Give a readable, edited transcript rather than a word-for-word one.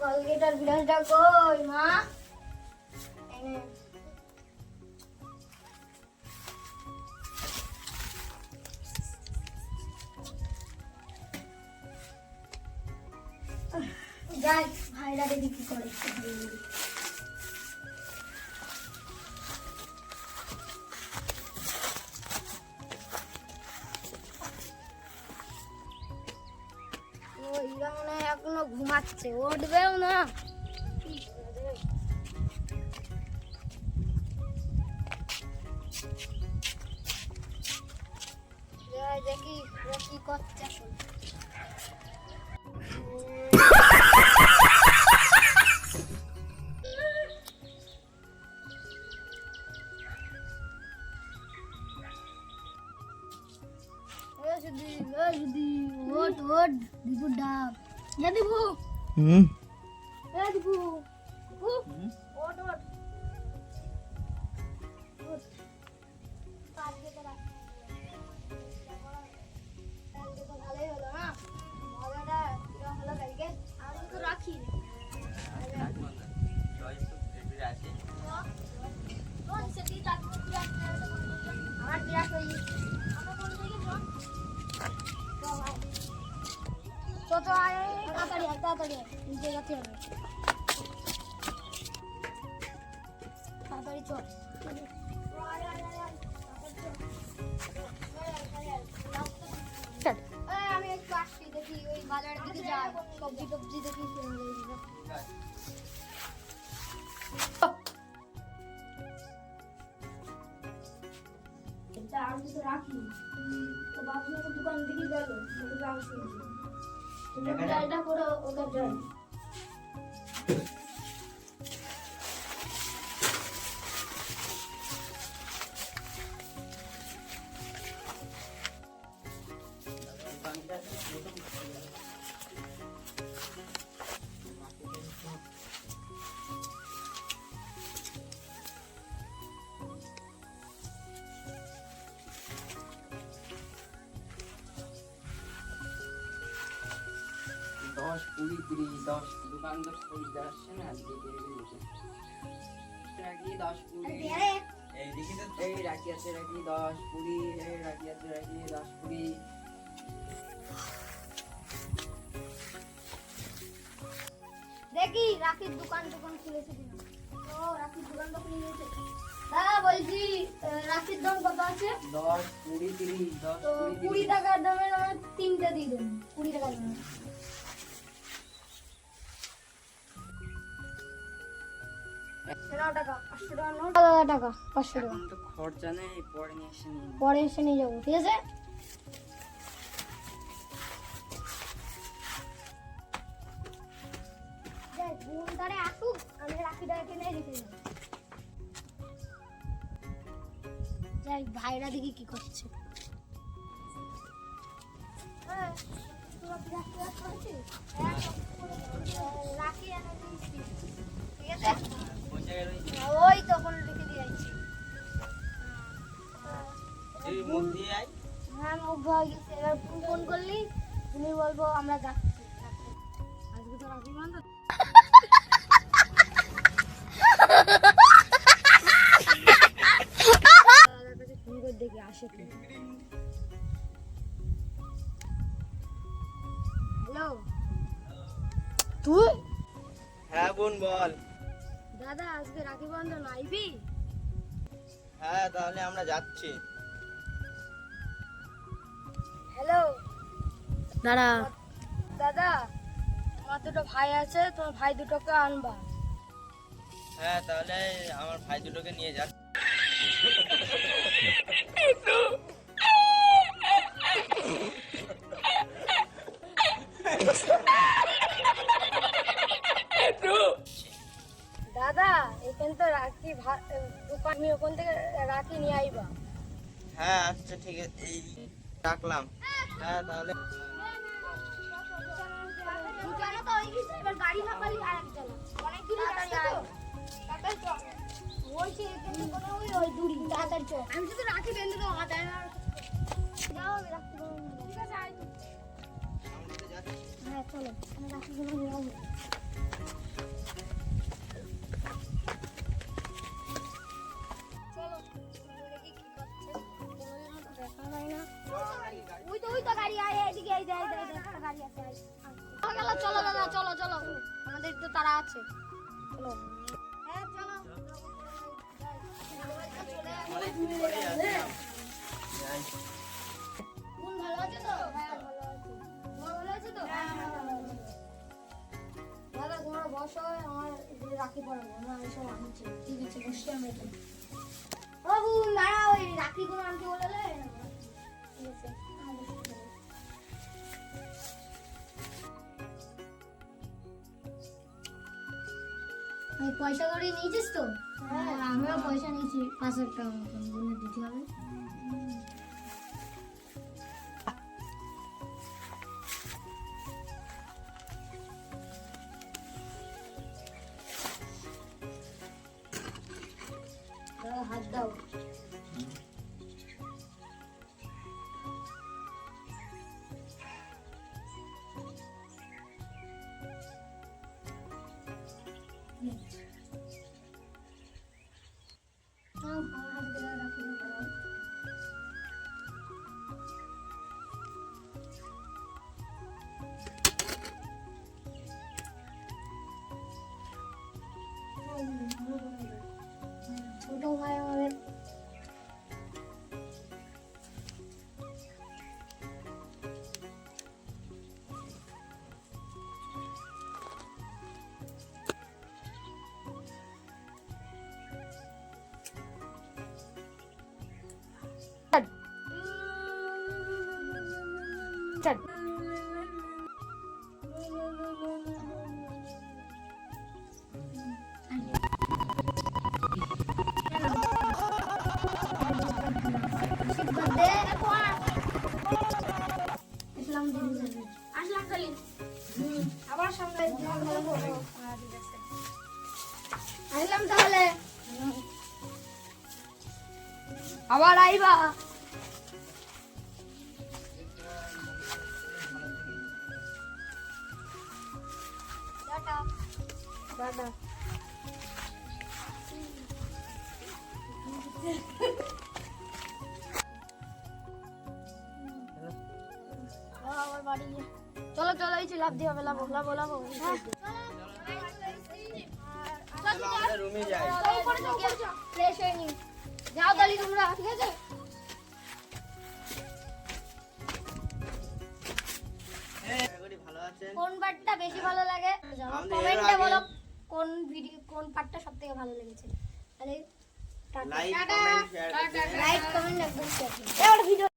Colgate আর ব্রাশটা কই মা? যাই ভাইরা দেখি কি করে। ওইরা মনে হয় এখনো ঘুমাচ্ছে, উঠবেও না। দেখি কি করছে এখন। ওট ওট দিবু ডাব না দিবু। দিবু ওট ওট পারবে তো রাখ। কালকে তো ভালোই হলো না, মজাটা কিরকম হলো কালকে? আমি তো রাখি আমার বিরাট হয়ে তো আয় তাড়াতাড়ি নিচে যেতে হবে, তাড়াতাড়ি চল। আমি একটু আসছি, দেখি ওই বাজারের দিকে যাই, সবজি টবজি দেখি। আমি তো রাখি তো বাবু দোকান দিকে গেল, আমি শুনছি এটা করে ওটা যাই। দশ কুড়ি 30 10 দোকান তো খুলতে আসছে না, আজকে রাখি 10 20 এইদিকে তো এই রাখি আছে, রাখি 10 20 এই রাখি আছে, রাখি 10 20। দেখি রাখির দোকান খুলেছে কিনা। ও রাখির দোকান তো খুলে গেছে। দাদা বলছি রাখির দাম কত আছে? 10 20 30 10 20 টাকার দামে আমার 3টে দিয়ে দেন। 20 টাকার দামে টাকা 500 টাকা নোট। টাকা 500 টাকা তো খরচা নেই, পরে এসে নিয়ে যাবো, ঠিক আছে? ঘুমটারে আসুক, আমি রাখিটা এখানে রেখে যাবো। যাই ভাইরা দেখি কি করছে। রাখি এনে দিয়েছি, ঠিক আছে? ওই তখন রেখে দিয়েছি। হ্যাঁ মুখ ধোয়া গেছে, এবার ফোন করলি তুমি বলবো আমরা যাচ্ছি। আজকে তো রাখি বন্ধ। ফোন করে দেখি আসে কি। হ্যালো তুই? হ্যাঁ বোন বল। দাদা আজকে রাখি বন্ধন আইবি? হ্যাঁ তাহলে আমরা যাচ্ছি। হ্যালো দাদা, দাদা আমার দুটো ভাই আছে, তোমার ভাই দুটোকে আনবা। হ্যাঁ তাহলে আমার ভাই দুটোকে নিয়ে যাচ্ছি। দাদা এখানে তো রাখি দোকান, আমি ওখান থেকে রাখি নিয়ে আইবা। হ্যাঁ আচ্ছা ঠিক আছে, এই রাখলাম। হ্যাঁ তাহলে গাড়ি না পারি আর এক চালা অনেক দূরে তাড়াতাড়ি চল। বলছি এখানে কোনো ওই দূরি তাড়াতাড়ি চল। আমি শুধু রাখি বেঁধে দেবো হাতে। যাও আমি রাখতে পারবো, ঠিক আছে? চলো আমি রাখিগুলো নিয়ে আসবো। চলো দেখি কি করছে, কোনোদিনও তো দেখা হয় না। ওই তো গাড়ি, আয় এদিকে, এই দেখ একটা গাড়ি আছে, চলো দাদা, চলো চলো, আমাদের তো তারা আছে, চলো। হ্যাঁ চলো, অনেকদিন পরে আসলাম। বোন ভালো আছে তো? হ্যাঁ ভালো আছে। তোমার ভালো আছে তো? হ্যাঁ ভালো আছে। দাদা তোমার বসো, আমার রাখি পরাবো না, এসব আনছে। ঠিক আছে, বসছি আমি এখানে। ও বোন দাঁড়াও, ওই রাখিগুলো আনতে বললে। ঠিক আছে, এই পয়সা করে নিয়েছিস তো? হ্যাঁ আমিও পয়সা নিয়েছি, 5,000 টাকা মতন বোনে দিতে হবে। হাত দাও। ছোট ভাই আমাদের আসলাম খালি আবার সামনে আসলাম তাহলে আবার আইবা। Tata tata. চলো চলো, এই লাভ দিয়ে হবে, লাভ লাভ লাভ। চলো আমরা রুমে যাই। ফ্রেশ হয়ে নি, যাও তাহলে তোমরা, ঠিক আছে? ভালো আছেন? কোন পার্টটা বেশি ভালো লাগে আমাদের কমেন্টে আগে- বলো, কোন ভিডিও কোন পার্টটা সবথেকে ভালো লেগেছে। তাহলে like comment share like comment একদম শেয়ার। এবার ভিডিও